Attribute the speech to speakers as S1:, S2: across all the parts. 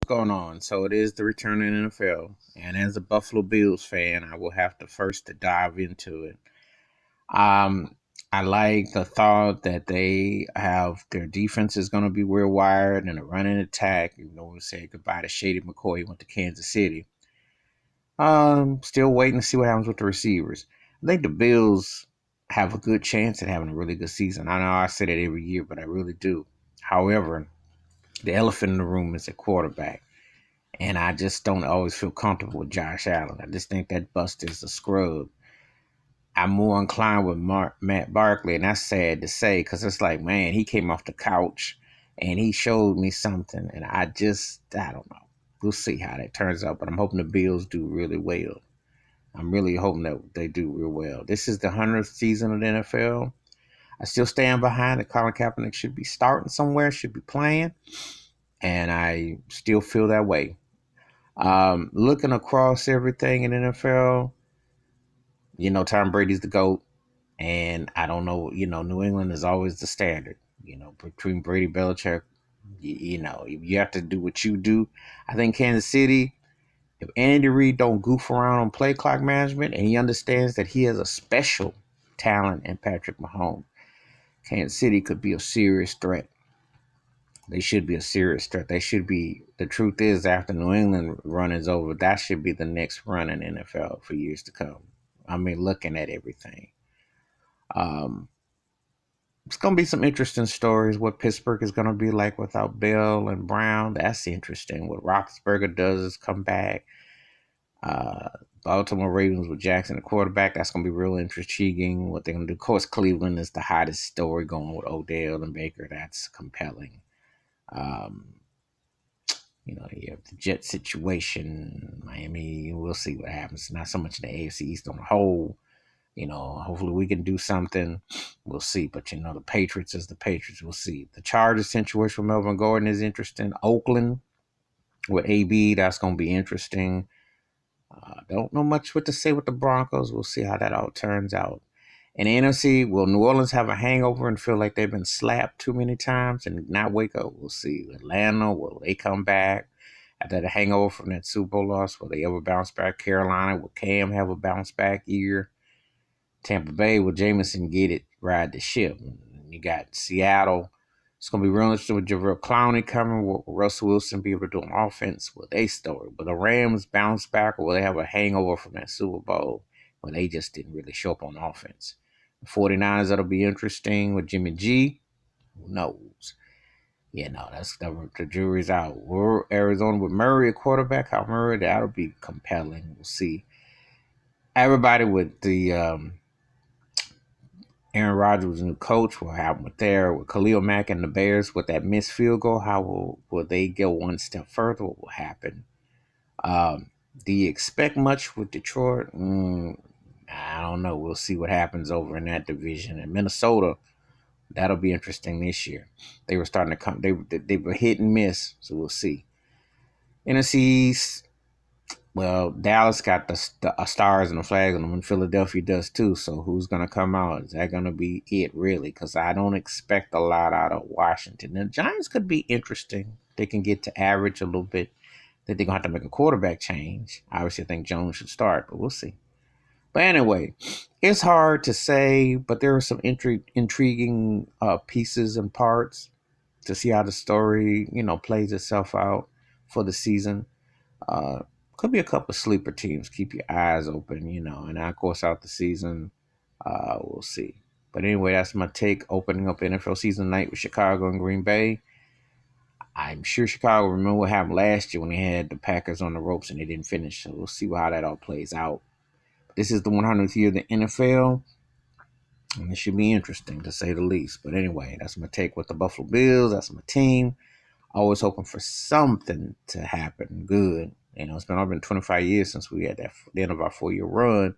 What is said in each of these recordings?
S1: Going on. So it is the return of the NFL, and as a Buffalo Bills fan, I will have to first to dive into it. Um, I like the thought that they have their defense is going to be real wired and a running attack. We say goodbye to Shady McCoy. He went to Kansas City. Still waiting to see what happens with the receivers. I think the Bills have a good chance at having a really good season. I know I say that every year, but I really do. However, the elephant in the room is at quarterback. And I just don't always feel comfortable with Josh Allen. I just think that bust is a scrub. I'm more inclined with Matt Barkley, and that's sad to say because it's like, man, he came off the couch and he showed me something, and I don't know. We'll see how that turns out, but I'm hoping the Bills do really well. I'm really hoping that they do real well. This is the 100th season of the NFL. I still stand behind that Colin Kaepernick should be starting somewhere, should be playing, and I still feel that way. Looking across everything in NFL, Tom Brady's the GOAT. And I don't know, New England is always the standard. Between Brady, Belichick, you have to do what you do. I think Kansas City, if Andy Reid don't goof around on play clock management and he understands that he has a special talent in Patrick Mahomes, Kansas City could be a serious threat. They should be a serious threat. They should be. The truth is, after New England run is over, that should be the next run in NFL for years to come. I mean, looking at everything, um, it's gonna be some interesting stories. What Pittsburgh is gonna be like without Bell and Brown, that's interesting. What Roethlisberger does is come back. Uh, Baltimore Ravens with Jackson, the quarterback, that's gonna be real intriguing. What they're gonna do, of course, Cleveland is the hottest story going with Odell and Baker. That's compelling. Um, you have the Jet situation, Miami. We'll see what happens. Not so much in the AFC East on the whole. Hopefully we can do something. We'll see. But the Patriots is the Patriots. We'll see. The Chargers situation with Melvin Gordon is interesting. Oakland with AB, that's going to be interesting. Don't know much what to say with the Broncos. We'll see how that all turns out. In the NFC, will New Orleans have a hangover and feel like they've been slapped too many times and not wake up? We'll see. Atlanta, will they come back after the hangover from that Super Bowl loss? Will they ever bounce back? Carolina, will Cam have a bounce back year? Tampa Bay, will Jameson get it, ride the ship? You got Seattle. It's going to be real interesting with Javier Clowney coming. Will Russell Wilson be able to do an offense? Will they story? Will the Rams bounce back or will they have a hangover from that Super Bowl when they just didn't really show up on offense? The 49ers, that'll be interesting with Jimmy G. Who knows? That's the jury's out. We're Arizona with Murray, a quarterback. How Murray, that'll be compelling. We'll see. Everybody with the Aaron Rodgers was a new coach. What happened with there with Khalil Mack and the Bears with that missed field goal? How will they go one step further? What will happen? Um, do you expect much with Detroit? I don't know. We'll see what happens over in that division. And Minnesota, that'll be interesting this year. They were starting to come. They were hit and miss. So we'll see. NFC East, well, Dallas got the stars and the flags on them, and Philadelphia does too. So who's going to come out? Is that going to be it, really? Because I don't expect a lot out of Washington. The Giants could be interesting. They can get to average a little bit. That they're going to have to make a quarterback change. Obviously, I think Jones should start, but we'll see. But anyway, it's hard to say, but there are some intriguing pieces and parts to see how the story, plays itself out for the season. Uh, could be a couple of sleeper teams. Keep your eyes open, and of course out the season, we'll see. But anyway, that's my take. Opening up NFL season night with Chicago and Green Bay. I'm sure Chicago remember what happened last year when they had the Packers on the ropes and they didn't finish. So we'll see how that all plays out. This is the 100th year of the NFL, and it should be interesting to say the least. But anyway, that's my take with the Buffalo Bills. That's my team. Always hoping for something to happen good. It's been 25 years since we had the end of our 4-year run.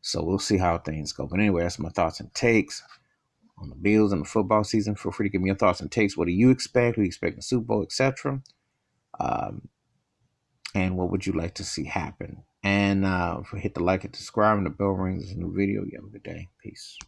S1: So we'll see how things go. But anyway, that's my thoughts and takes on the Bills and the football season. Feel free to give me your thoughts and takes. What do you expect? Who you expect in the Super Bowl, etc.? Um, and what would you like to see happen? And hit the like and subscribe and the bell rings. There's a new video. You have a good day. Peace.